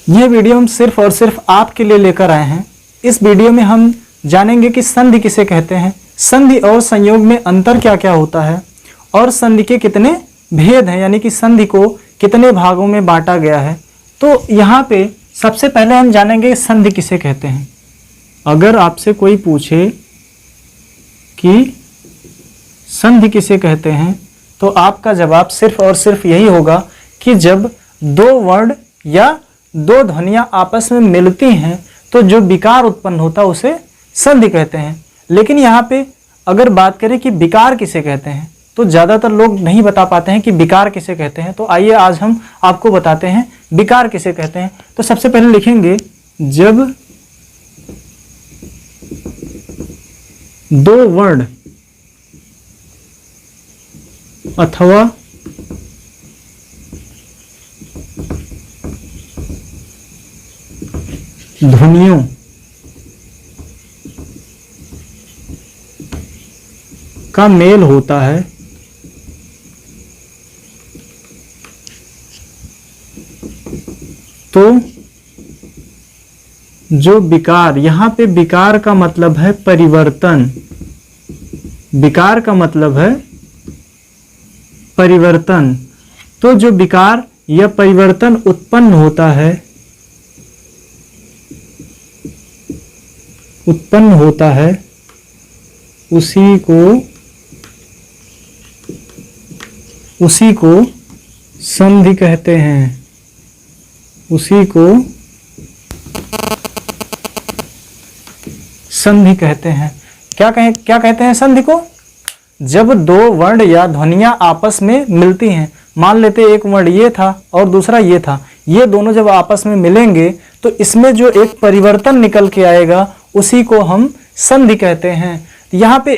ये वीडियो हम सिर्फ और सिर्फ आपके लिए लेकर आए हैं। इस वीडियो में हम जानेंगे कि संधि किसे कहते हैं, संधि और संयोग में अंतर क्या क्या होता है और संधि के कितने भेद हैं, यानी कि संधि को कितने भागों में बांटा गया है। तो यहाँ पे सबसे पहले हम जानेंगे संधि किसे कहते हैं। अगर आपसे कोई पूछे कि संधि किसे कहते हैं तो आपका जवाब सिर्फ और सिर्फ यही होगा कि जब दो वर्ण या दो ध्वनियां आपस में मिलती हैं तो जो विकार उत्पन्न होता है उसे संधि कहते हैं। लेकिन यहाँ पे अगर बात करें कि विकार किसे कहते हैं तो ज़्यादातर लोग नहीं बता पाते हैं कि विकार किसे कहते हैं। तो आइए आज हम आपको बताते हैं विकार किसे कहते हैं। तो सबसे पहले लिखेंगे, जब दो वर्ण अथवा ध्वनियों का मेल होता है तो जो विकार, यहां पे विकार का मतलब है परिवर्तन, विकार का मतलब है परिवर्तन। तो जो विकार या परिवर्तन उत्पन्न होता है उसी को संधि कहते हैं, उसी को संधि कहते हैं। क्या कहते हैं संधि को? जब दो वर्ण या ध्वनियां आपस में मिलती हैं, मान लेते एक वर्ण ये था और दूसरा ये था, ये दोनों जब आपस में मिलेंगे तो इसमें जो एक परिवर्तन निकल के आएगा उसी को हम संधि कहते हैं। यहाँ पे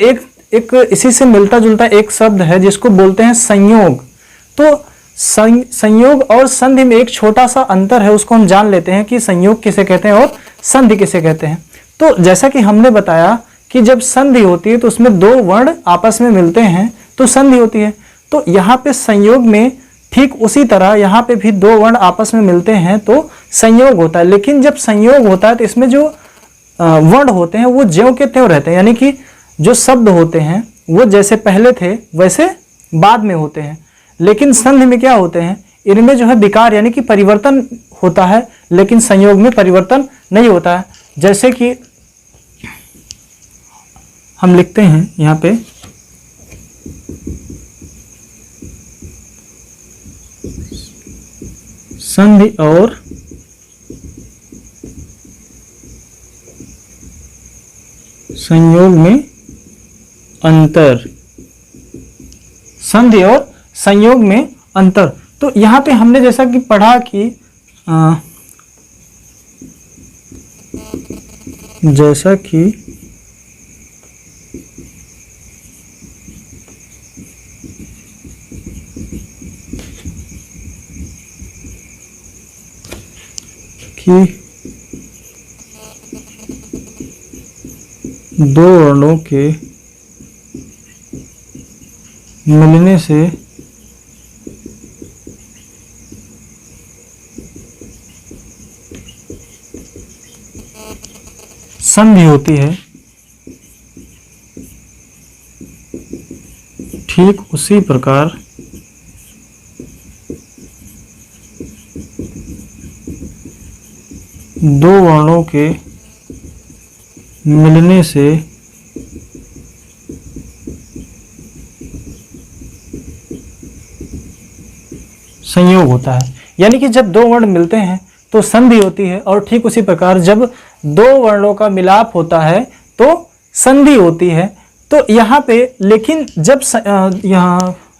एक इसी से मिलता जुलता एक शब्द है जिसको बोलते हैं संयोग। तो संयोग और संधि में एक छोटा सा अंतर है, उसको हम जान लेते हैं कि संयोग किसे कहते हैं और संधि किसे कहते हैं। तो जैसा कि हमने बताया कि जब संधि होती है तो उसमें दो वर्ण आपस में मिलते हैं तो संधि होती है। तो यहाँ पे संयोग में ठीक उसी तरह यहाँ पे भी दो वर्ण आपस में मिलते हैं तो संयोग होता है। लेकिन जब संयोग होता है तो इसमें जो वर्ण होते हैं वो ज्यों के त्यों रहते हैं, यानी कि जो शब्द होते हैं वो जैसे पहले थे वैसे बाद में होते हैं। लेकिन संधि में क्या होते हैं, इनमें जो है विकार यानी कि परिवर्तन होता है, लेकिन संयोग में परिवर्तन नहीं होता है। जैसे कि हम लिखते हैं यहाँ पे, संधि और संयोग में अंतर, संधि और संयोग में अंतर। तो यहाँ पे हमने जैसा कि पढ़ा कि जैसा कि दो वर्णों के मिलने से संधि होती है, ठीक उसी प्रकार दो वर्णों के मिलने से संयोग होता है। यानी कि जब दो वर्ण मिलते हैं तो संधि होती है और ठीक उसी प्रकार जब दो वर्णों का मिलाप होता है तो संधि होती है। तो यहाँ पे लेकिन जब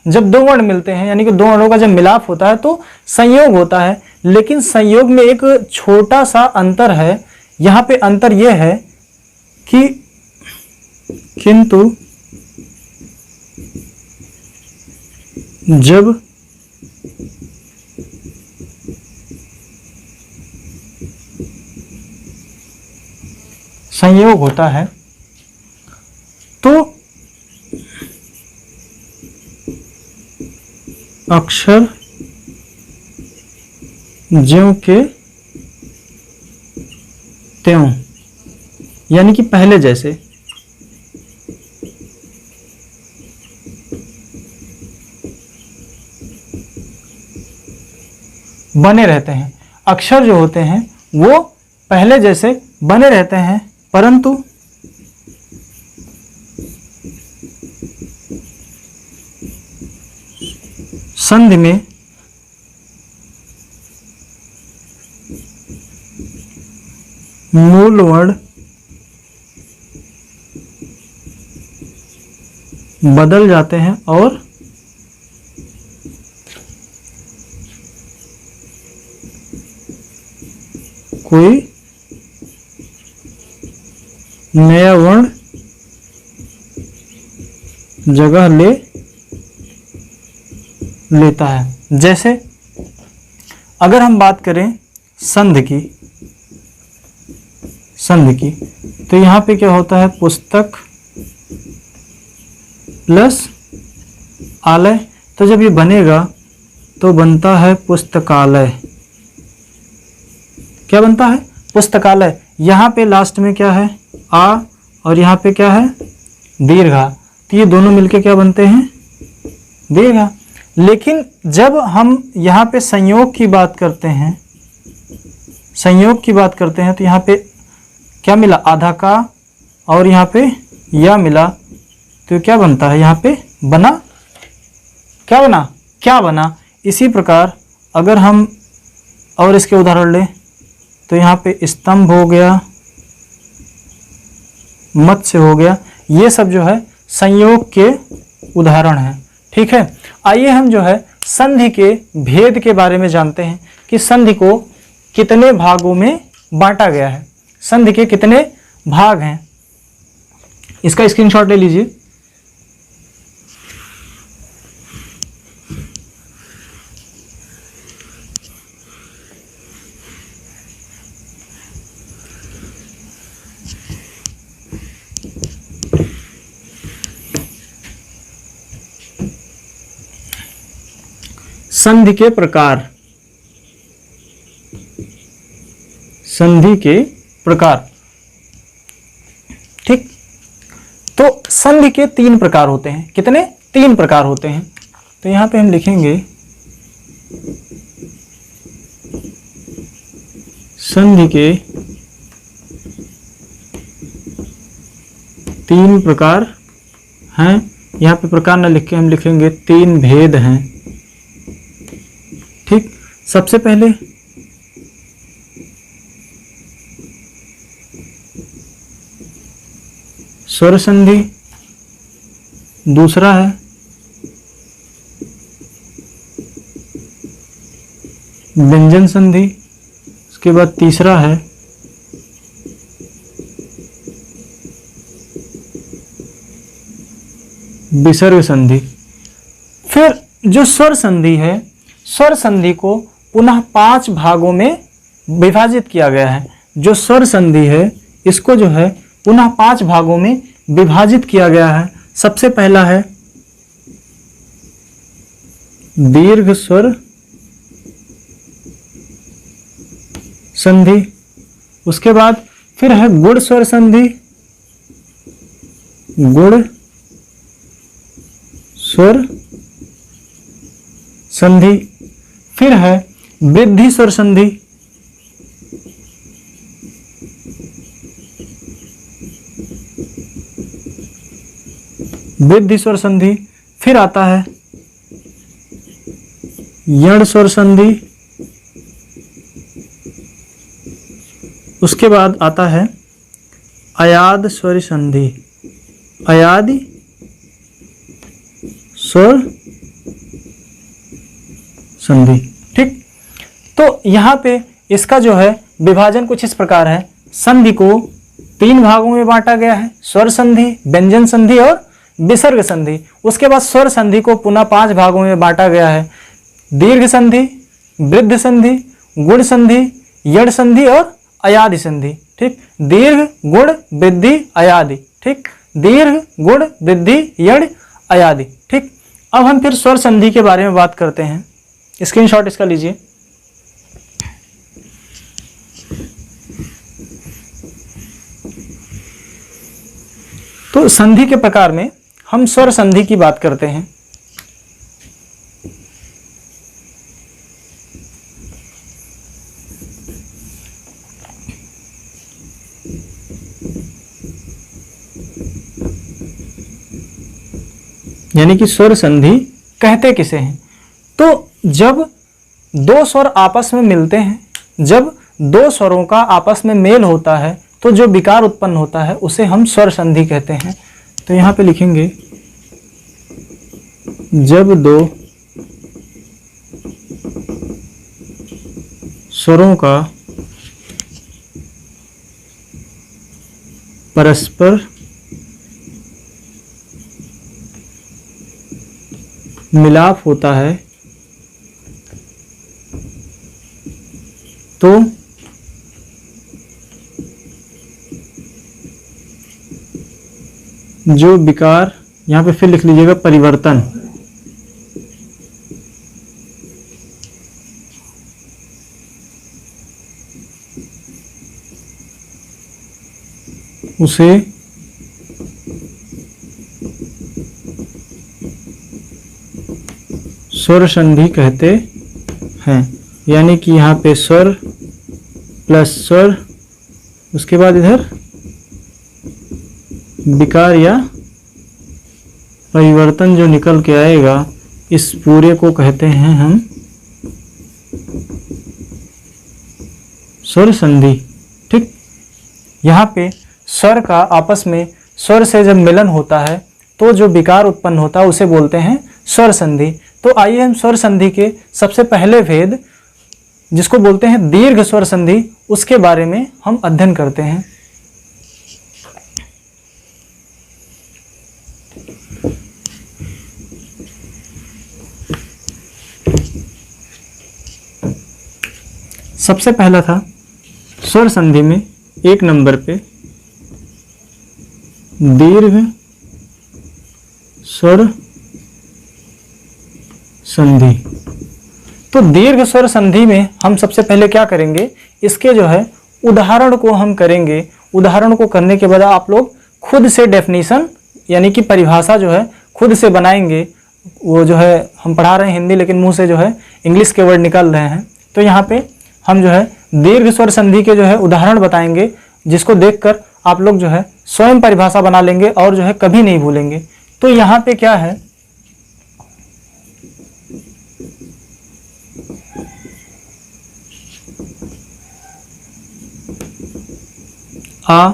जब दो वर्ण मिलते हैं यानी कि दो वर्णों का जब मिलाप होता है तो संयोग होता है। लेकिन संयोग में एक छोटा सा अंतर है। यहाँ पे अंतर यह है कि किंतु जब संयोग होता है तो अक्षर ज्यों के त्यों, यानी कि पहले जैसे। बने रहते हैं, अक्षर जो होते हैं वो पहले जैसे बने रहते हैं, परंतु संधि में मूल वर्ण बदल जाते हैं और कोई नया वर्ण जगह लेता है। जैसे अगर हम बात करें संधि की, तो यहाँ पे क्या होता है, पुस्तक प्लस आलय, तो जब ये बनेगा तो बनता है पुस्तकालय। क्या बनता है, पुस्तकालय। यहाँ पे लास्ट में क्या है, आ, और यहाँ पे क्या है, दीर्घा, तो ये दोनों मिलके क्या बनते हैं, दीर्घा। लेकिन जब हम यहाँ पे संयोग की बात करते हैं, तो यहाँ पे क्या मिला, आधा का, और यहाँ पे या मिला, तो क्या बनता है, यहाँ पे बना, क्या बना। इसी प्रकार अगर हम और इसके उदाहरण लें तो यहाँ पे स्तंभ हो गया, मत्स्य हो गया, ये सब जो है संयोग के उदाहरण हैं। ठीक है, आइए हम जो है संधि के भेद के बारे में जानते हैं कि संधि को कितने भागों में बांटा गया है, संधि के कितने भाग हैं। इसका स्क्रीनशॉट ले लीजिए। संधि के प्रकार, ठीक। तो संधि के 3 प्रकार होते हैं। कितने, 3 प्रकार होते हैं। तो यहां पे हम लिखेंगे संधि के 3 प्रकार हैं। यहां पे प्रकार न लिख के हम लिखेंगे 3 भेद हैं। ठीक, सबसे पहले स्वर संधि, दूसरा है व्यंजन संधि, उसके बाद तीसरा है विसर्ग संधि। फिर जो स्वर संधि है, स्वर संधि को पुनः 5 भागों में विभाजित किया गया है। जो स्वर संधि है इसको जो है पुनः 5 भागों में विभाजित किया गया है। सबसे पहला है दीर्घ स्वर संधि, उसके बाद फिर है गुण स्वर संधि, गुण स्वर संधि, फिर है वृद्धि स्वर संधि, वृद्धि स्वर संधि, फिर आता है यण स्वर संधि, उसके बाद आता है अयाद स्वर संधि, अयादि स्वर संधि। ठीक, तो यहाँ पे इसका जो है विभाजन कुछ इस प्रकार है। संधि को 3 भागों में बांटा गया है, स्वर संधि, व्यंजन संधि और विसर्ग संधि। उसके बाद स्वर संधि को पुनः 5 भागों में बांटा गया है, दीर्घ संधि, वृद्ध संधि, गुण संधि, यण संधि और अयादि संधि। ठीक, दीर्घ, गुण, वृद्धि, अयादि। ठीक, दीर्घ, गुण, वृद्धि, यण, अयादि। ठीक, अब हम फिर स्वर संधि के बारे में बात करते हैं। स्क्रीनशॉट इसका लीजिए। तो संधि के प्रकार में हम स्वर संधि की बात करते हैं। यानी कि स्वर संधि कहते किसे हैं? तो जब दो स्वर आपस में मिलते हैं, जब दो स्वरों का आपस में मेल होता है तो जो विकार उत्पन्न होता है उसे हम स्वर संधि कहते हैं। तो यहाँ पे लिखेंगे जब दो स्वरों का परस्पर मिलाप होता है तो जो विकार, यहां पे फिर लिख लीजिएगा परिवर्तन, उसे स्वर संधि कहते हैं। यानी कि यहाँ पे स्वर प्लस स्वर, उसके बाद इधर विकार या परिवर्तन जो निकल के आएगा, इस पूरे को कहते हैं हम स्वर संधि। ठीक, यहाँ पे स्वर का आपस में स्वर से जब मिलन होता है तो जो विकार उत्पन्न होता है उसे बोलते हैं स्वर संधि। तो आइए हम स्वर संधि के सबसे पहले भेद, जिसको बोलते हैं दीर्घ स्वर संधि, उसके बारे में हम अध्ययन करते हैं। सबसे पहला था स्वर संधि में एक नंबर पे दीर्घ स्वर संधि। तो दीर्घ स्वर संधि में हम सबसे पहले क्या करेंगे, इसके जो है उदाहरण को हम करेंगे। उदाहरण को करने के बाद आप लोग खुद से डेफिनेशन यानी कि परिभाषा जो है खुद से बनाएंगे। वो जो है हम पढ़ा रहे हैं हिंदी, लेकिन मुंह से जो है इंग्लिश के वर्ड निकल रहे हैं। तो यहाँ पे हम जो है दीर्घ स्वर संधि के जो है उदाहरण बताएंगे, जिसको देखकर आप लोग जो है स्वयं परिभाषा बना लेंगे और जो है कभी नहीं भूलेंगे। तो यहाँ पे क्या है, आ,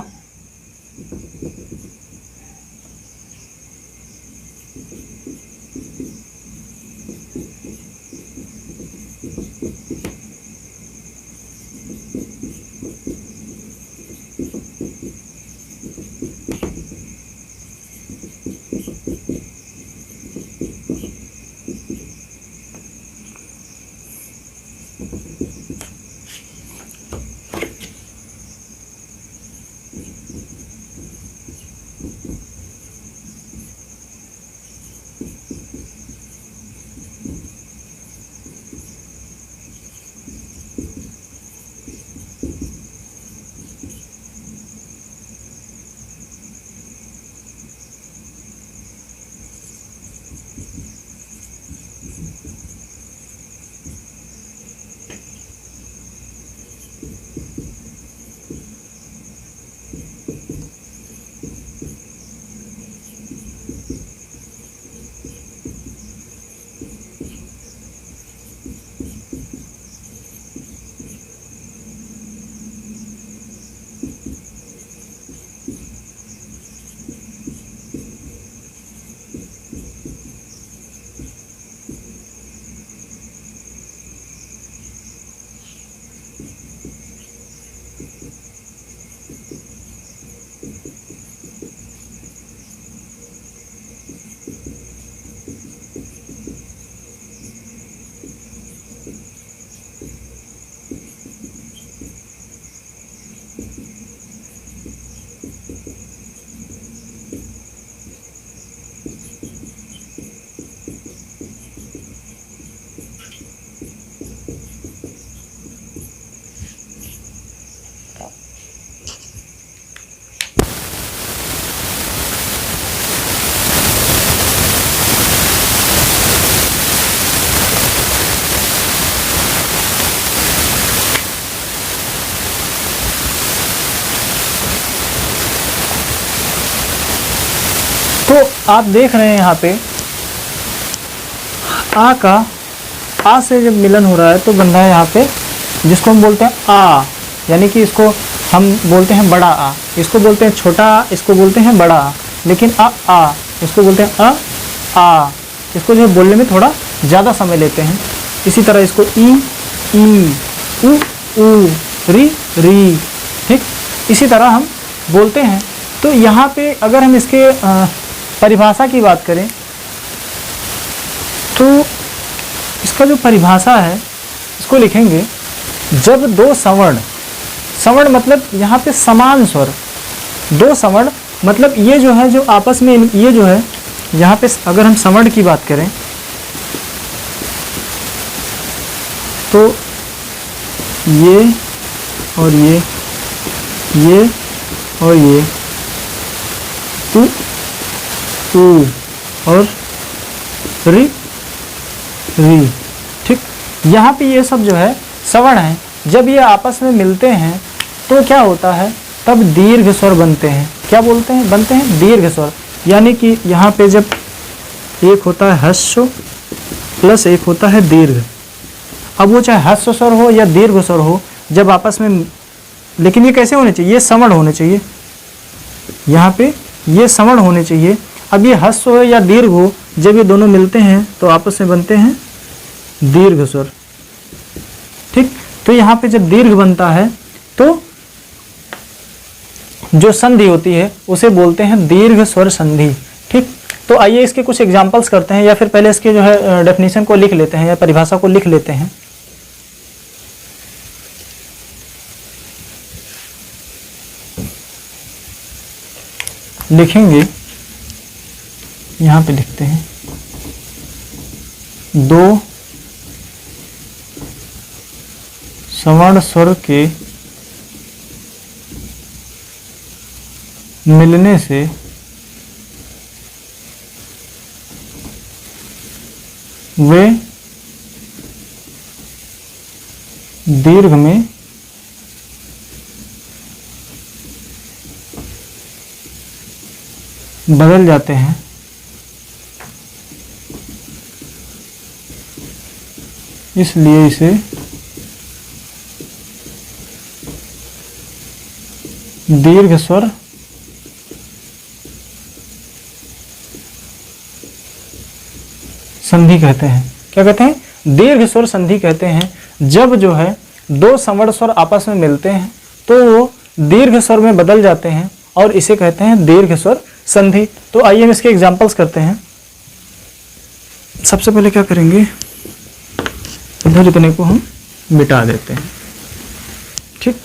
तो आप देख रहे हैं यहाँ पे आ का, आ से जब मिलन हो रहा है तो बन रहा है यहाँ पे, जिसको हम बोलते हैं आ, यानी कि इसको हम बोलते हैं बड़ा आ, इसको बोलते हैं छोटा आ, इसको बोलते हैं बड़ा आ। लेकिन आ इसको बोलते हैं आ, इसको जो है बोलने में थोड़ा ज़्यादा समय लेते हैं। इसी तरह इसको ई उ री, ठीक इसी तरह हम बोलते हैं। तो यहाँ पे अगर हम इसके परिभाषा की बात करें तो इसका जो परिभाषा है इसको लिखेंगे, जब दो सवर्ण, सवर्ण मतलब यहाँ पे समान स्वर, दो सवर्ण मतलब ये जो है जो आपस में ये जो है यहाँ पे अगर हम सवर्ण की बात करें तो ये और ये और ये उ और री, ठीक। यहाँ पे ये सब जो है सवर्ण है, जब ये आपस में मिलते हैं तो क्या होता है, तब दीर्घ स्वर बनते हैं। क्या बोलते हैं, बनते हैं दीर्घ स्वर। यानी कि यहाँ पे जब एक होता है ह्रस्व प्लस एक होता है दीर्घ, अब वो चाहे ह्रस्व स्वर हो या दीर्घ स्वर हो, जब आपस में, लेकिन ये कैसे होने चाहिए, ये सवर्ण होने चाहिए, यहाँ पे ये सवर्ण होने चाहिए। अब ये ह्रस्व हो या दीर्घ हो, जब ये दोनों मिलते हैं तो आपस में बनते हैं दीर्घ स्वर, ठीक। तो यहाँ पे जब दीर्घ बनता है तो जो संधि होती है उसे बोलते हैं दीर्घ स्वर संधि, ठीक। तो आइए इसके कुछ एग्जांपल्स करते हैं, या फिर पहले इसके जो है डेफिनेशन को लिख लेते हैं या परिभाषा को लिख लेते हैं। लिखेंगे, यहाँ पे लिखते हैं, दो सवर्ण स्वर के मिलने से वे दीर्घ में बदल जाते हैं। इसलिए इसे दीर्घ स्वर संधि कहते हैं। क्या कहते हैं, दीर्घ स्वर संधि कहते हैं। जब जो है दो सवर्ण स्वर आपस में मिलते हैं तो वो दीर्घ स्वर में बदल जाते हैं और इसे कहते हैं दीर्घ स्वर संधि। तो आइए हम इसके एग्जांपल्स करते हैं। सबसे पहले क्या करेंगे, इधर इतने को हम मिटा देते हैं, ठीक।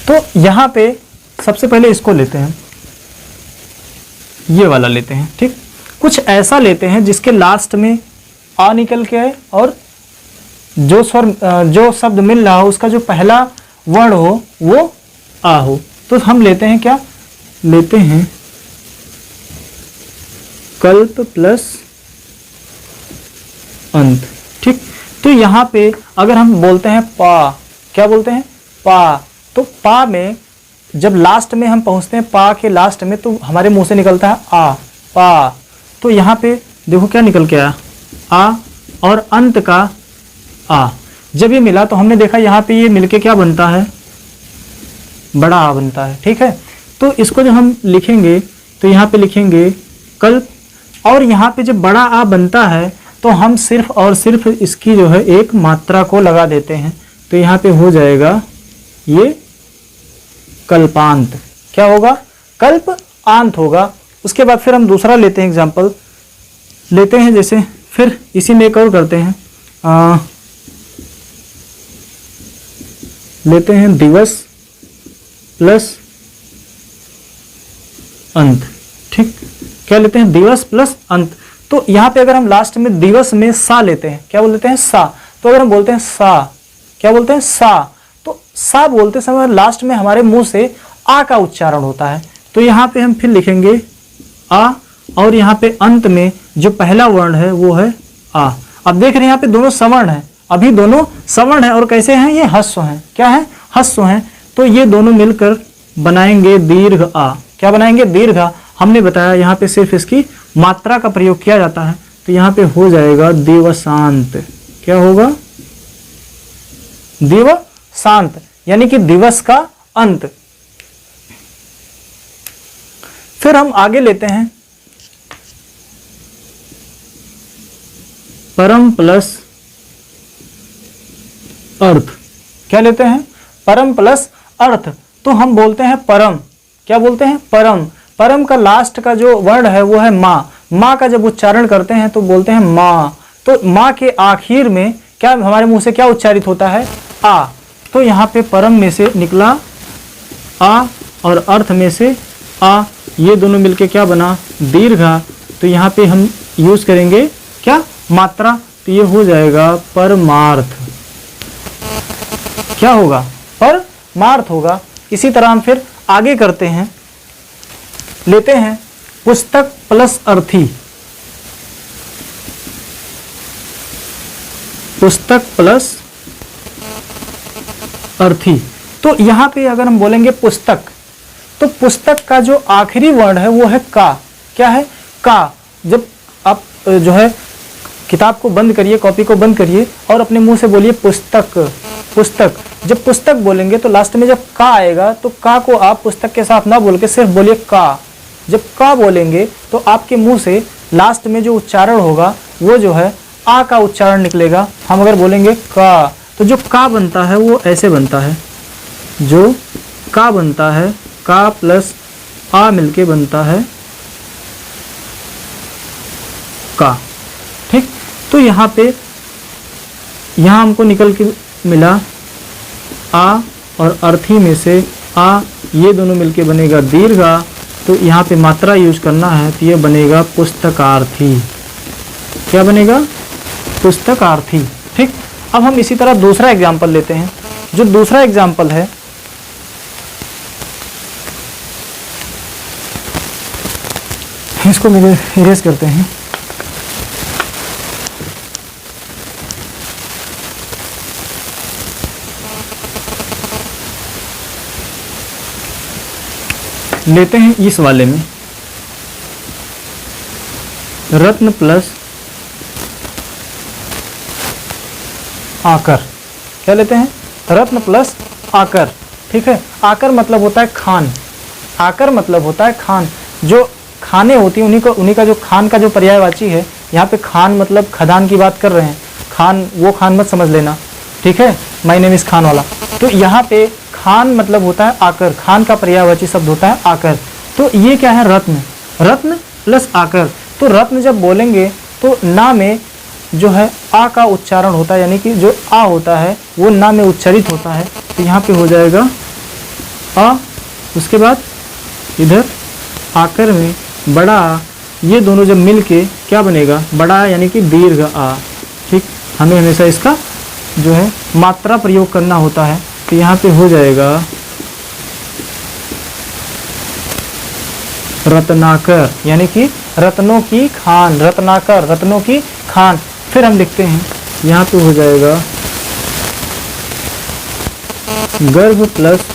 तो यहां पे सबसे पहले इसको लेते हैं, ये वाला लेते हैं, ठीक। कुछ ऐसा लेते हैं जिसके लास्ट में आ निकल के आए और जो स्वर, जो शब्द मिल रहा हो उसका जो पहला वर्ण हो वो आ हो। तो हम लेते हैं, क्या लेते हैं, कल्प प्लस अंत, ठीक। तो यहां पे अगर हम बोलते हैं पा, क्या बोलते हैं, पा, तो पा में जब लास्ट में हम पहुंचते हैं, पा के लास्ट में, तो हमारे मुंह से निकलता है आ, पा। तो यहाँ पे देखो क्या निकल के आया, आ और अंत का आ। जब ये मिला तो हमने देखा यहाँ पे ये मिलके क्या बनता है, बड़ा आ बनता है, ठीक है। तो इसको जब हम लिखेंगे तो यहाँ पे लिखेंगे कल्प, और यहाँ पे जब बड़ा आ बनता है तो हम सिर्फ और सिर्फ इसकी जो है एक मात्रा को लगा देते हैं। तो यहाँ पे हो जाएगा ये कल्पांत। क्या होगा, कल्प आंत होगा। उसके बाद फिर हम दूसरा लेते हैं, एग्जाम्पल लेते हैं, जैसे फिर इसी में एक और करते हैं, लेते हैं दिवस प्लस अंत, ठीक। क्या लेते हैं, दिवस प्लस अंत। तो यहाँ पे अगर हम लास्ट में दिवस में सा लेते हैं, क्या बोल लेते हैं, सा। तो अगर हम बोलते हैं सा, क्या बोलते हैं, सा, तो सा बोलते समय लास्ट में हमारे मुंह से आ का उच्चारण होता है। तो यहाँ पे हम फिर लिखेंगे आ, और यहाँ पे अंत में जो पहला वर्ण है वो है आ। अब देख रहे हैं यहाँ पे दोनों सवर्ण है, अभी दोनों सवर्ण है और कैसे हैं, ये ह्रस्व हैं। क्या है, ह्रस्व हैं। तो ये दोनों मिलकर बनाएंगे दीर्घ आ। क्या बनाएंगे, दीर्घ आ। हमने बताया यहाँ पे सिर्फ इसकी मात्रा का प्रयोग किया जाता है, तो यहाँ पे हो जाएगा दिवसांत। क्या होगा, दिवसांत, यानी कि दिवस का अंत। फिर हम आगे लेते हैं परम प्लस अर्थ। क्या लेते हैं, परम प्लस अर्थ। तो हम बोलते हैं परम। क्या बोलते हैं, परम। परम का लास्ट का जो वर्ण है वो है माँ। माँ का जब उच्चारण करते हैं तो बोलते हैं माँ। तो माँ के आखिर में क्या हमारे मुंह से क्या उच्चारित होता है, आ। तो यहाँ पे परम में से निकला आ और अर्थ में से आ, ये दोनों मिलके क्या बना, दीर्घा। तो यहाँ पे हम यूज करेंगे क्या, मात्रा। तो ये हो जाएगा परमार्थ। क्या होगा, परमार्थ होगा। इसी तरह हम फिर आगे करते हैं, लेते हैं पुस्तक प्लस अर्थी। पुस्तक प्लस अर्थी। तो यहाँ पे अगर हम बोलेंगे पुस्तक, तो पुस्तक का जो आखिरी वर्ण है वो है का। क्या है, का। जब आप जो है किताब को बंद करिए, कॉपी को बंद करिए और अपने मुंह से बोलिए पुस्तक, पुस्तक। जब पुस्तक बोलेंगे तो लास्ट में जब का आएगा तो का को आप पुस्तक के साथ ना बोल के सिर्फ बोलिए का। जब का बोलेंगे तो आपके मुंह से लास्ट में जो उच्चारण होगा वो जो है आ का उच्चारण निकलेगा। हम अगर बोलेंगे का, तो जो का बनता है वो ऐसे बनता है, जो का बनता है, का प्लस आ मिलके बनता है का। ठीक, तो यहाँ पे यहाँ हमको निकल के मिला आ और अर्थी में से आ, ये दोनों मिलके बनेगा दीर्घा। तो यहाँ पे मात्रा यूज करना है तो ये बनेगा पुस्तकार्थी। क्या बनेगा, पुस्तकार्थी। ठीक, अब हम इसी तरह दूसरा एग्जाम्पल लेते हैं। जो दूसरा एग्जाम्पल है, इसको मुझे इरेज करते हैं। लेते हैं इस वाले में रत्न प्लस आकर। क्या लेते हैं, रत्न प्लस आकर। ठीक है, आकर मतलब होता है खान। आकर मतलब होता है खान। जो खाने होती हैं उन्हीं का जो खान का जो पर्यायवाची है, यहाँ पे खान मतलब खदान की बात कर रहे हैं। खान वो खान मत समझ लेना, ठीक है, माय नेम इज खान वाला। तो यहाँ पे खान मतलब होता है आकर, खान का पर्यायवाची शब्द होता है आकर। तो ये क्या है, रत्न। रत्न प्लस आकर। तो रत्न जब बोलेंगे तो ना में जो है आ का उच्चारण होता है, यानी कि जो आ होता है वो ना में उच्चारित होता है। तो यहाँ पे हो जाएगा आ, उसके बाद इधर आकर में बड़ा आ, ये दोनों जब मिल के क्या बनेगा, बड़ा यानी कि दीर्घ आ। ठीक, हमें हमेशा इसका जो है मात्रा प्रयोग करना होता है। तो यहाँ पे हो जाएगा रत्नाकर, यानी कि रत्नों की खान। रत्नाकर, रत्नों की खान। फिर हम लिखते हैं, यहाँ पे हो जाएगा गर्भ प्लस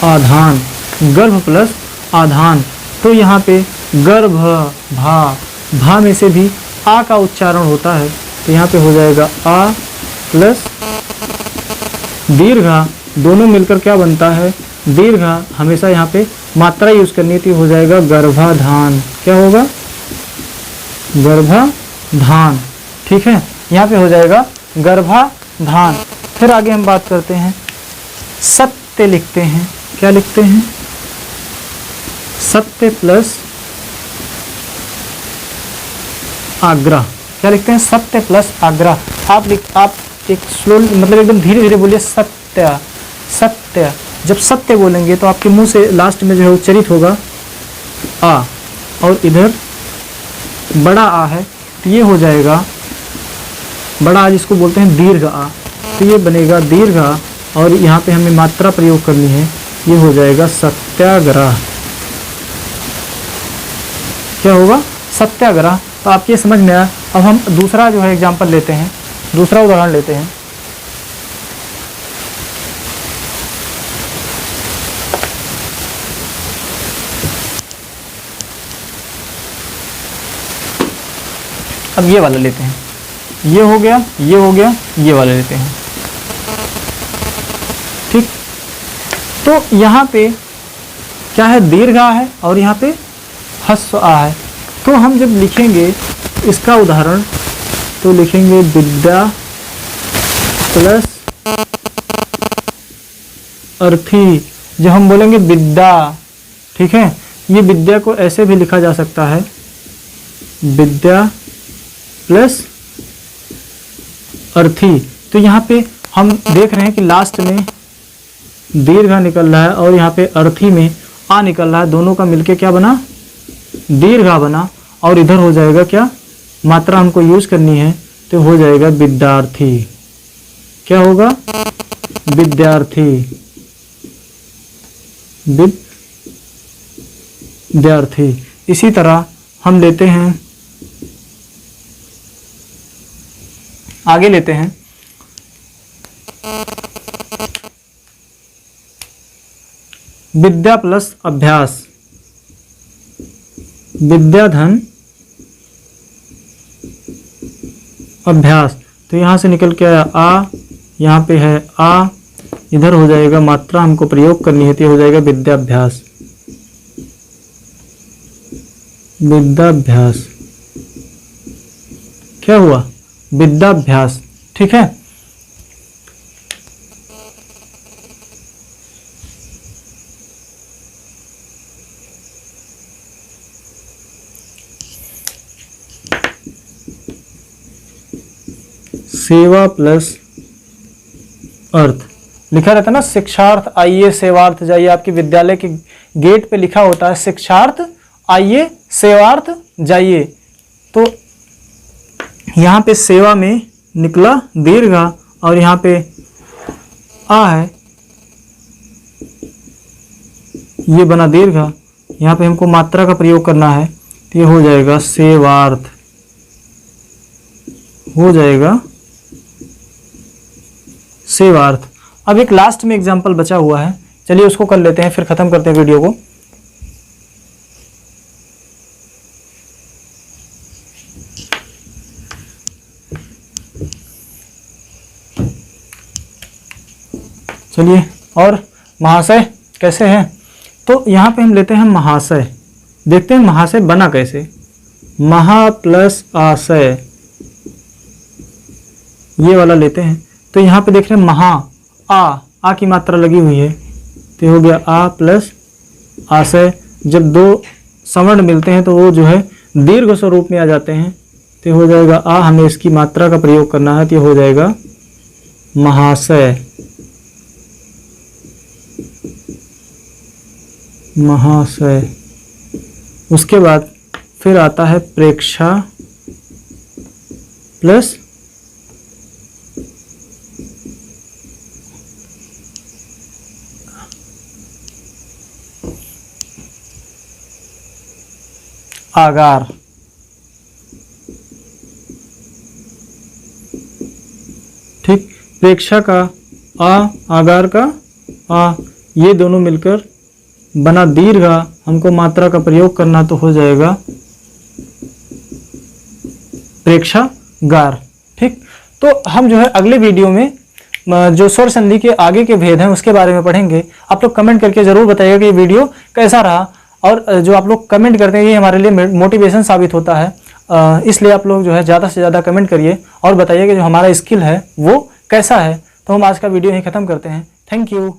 आधान। गर्भ प्लस आधान। तो यहाँ पे गर्भ, भा में से भी आ का उच्चारण होता है। तो यहाँ पे हो जाएगा आ प्लस दीर्घा, दोनों मिलकर क्या बनता है, दीर्घा। हमेशा यहाँ पे मात्रा यूज करनी थी, हो जाएगा गर्भाधान। क्या होगा, गर्भाधान। ठीक है, यहाँ पे हो जाएगा गर्भाधान। फिर आगे हम बात करते हैं, सत्य लिखते हैं। क्या लिखते हैं, सत्य प्लस आग्रह। क्या लिखते हैं, सत्य प्लस आग्रह। आप एक स्लो मतलब एकदम धीरे धीरे बोलिए, सत्य। सत्य, जब सत्य बोलेंगे तो आपके मुंह से लास्ट में जो है उच्चारित होगा आ, और इधर बड़ा आ है तो ये हो जाएगा बड़ा आ, जिसको बोलते हैं दीर्घ आ। तो ये बनेगा दीर्घ आ, और यहाँ पे हमें मात्रा प्रयोग करनी है, ये हो जाएगा सत्याग्रह। क्या होगा, सत्याग्रह। तो आपके समझ में आया अब हम दूसरा जो है एग्जाम्पल लेते हैं, दूसरा उदाहरण लेते हैं। अब ये वाला लेते हैं, ये हो गया, ये हो गया, ये वाला लेते हैं। ठीक, तो यहाँ पे क्या है, दीर्घ आ है और यहाँ पे ह्रस्व आ है। तो हम जब लिखेंगे इसका उदाहरण तो लिखेंगे विद्या प्लस अर्थी। जब हम बोलेंगे विद्या, ठीक है, ये विद्या को ऐसे भी लिखा जा सकता है, विद्या प्लस अर्थी। तो यहाँ पे हम देख रहे हैं कि लास्ट में दीर्घ निकल रहा है और यहाँ पे अर्थी में आ निकल रहा है, दोनों का मिलके क्या बना, दीर्घा बना। और इधर हो जाएगा क्या, मात्रा हमको यूज करनी है तो हो जाएगा विद्यार्थी। क्या होगा, विद्यार्थी, विद्यार्थी। इसी तरह हम लेते हैं, आगे लेते हैं विद्या प्लस अभ्यास, विद्याधन अभ्यास। तो यहाँ से निकल के आया आ, यहाँ पे है आ, इधर हो जाएगा मात्रा हमको प्रयोग करनी है तो हो जाएगा विद्याभ्यास, विद्याभ्यास। क्या हुआ, विद्याभ्यास। ठीक है, सेवा प्लस अर्थ लिखा रहता है ना, शिक्षार्थ आइए सेवार्थ जाइए। आपके विद्यालय के गेट पे लिखा होता है शिक्षार्थ आइए सेवार्थ जाइए। तो यहाँ पे सेवा में निकला दीर्घा और यहाँ पे आ है, ये बना दीर्घा। यहाँ पे हमको मात्रा का प्रयोग करना है तो ये हो जाएगा सेवार्थ, हो जाएगा सेवार्थ। अब एक लास्ट में एग्जाम्पल बचा हुआ है, चलिए उसको कर लेते हैं, फिर खत्म करते हैं वीडियो को। चलिए, और महाशय कैसे हैं, तो यहाँ पे हम लेते हैं महाशय। देखते हैं महाशय बना कैसे, महा प्लस आशय, ये वाला लेते हैं। तो यहाँ पे देख रहे हैं महा, आ की मात्रा लगी हुई है तो हो गया आ प्लस आशय। जब दो सवर्ण मिलते हैं तो वो जो है दीर्घ स्वरूप में आ जाते हैं तो हो जाएगा आ, हमें इसकी मात्रा का प्रयोग करना है तो हो जाएगा महाशय, महाशय। उसके बाद फिर आता है प्रेक्षा प्लस आगार। ठीक, प्रेक्षा का आ, आगार का आ, ये दोनों मिलकर बना दीर्घा। हमको मात्रा का प्रयोग करना तो हो जाएगा प्रेक्षागार। ठीक, तो हम जो है अगले वीडियो में जो स्वर संधि के आगे के भेद हैं उसके बारे में पढ़ेंगे। आप लोग कमेंट करके जरूर बताइएगा कि ये वीडियो कैसा रहा, और जो आप लोग कमेंट करते हैं ये हमारे लिए मोटिवेशन साबित होता है। इसलिए आप लोग जो है ज़्यादा से ज़्यादा कमेंट करिए और बताइए कि जो हमारा स्किल है वो कैसा है। तो हम आज का वीडियो यहीं ख़त्म करते हैं। Thank you.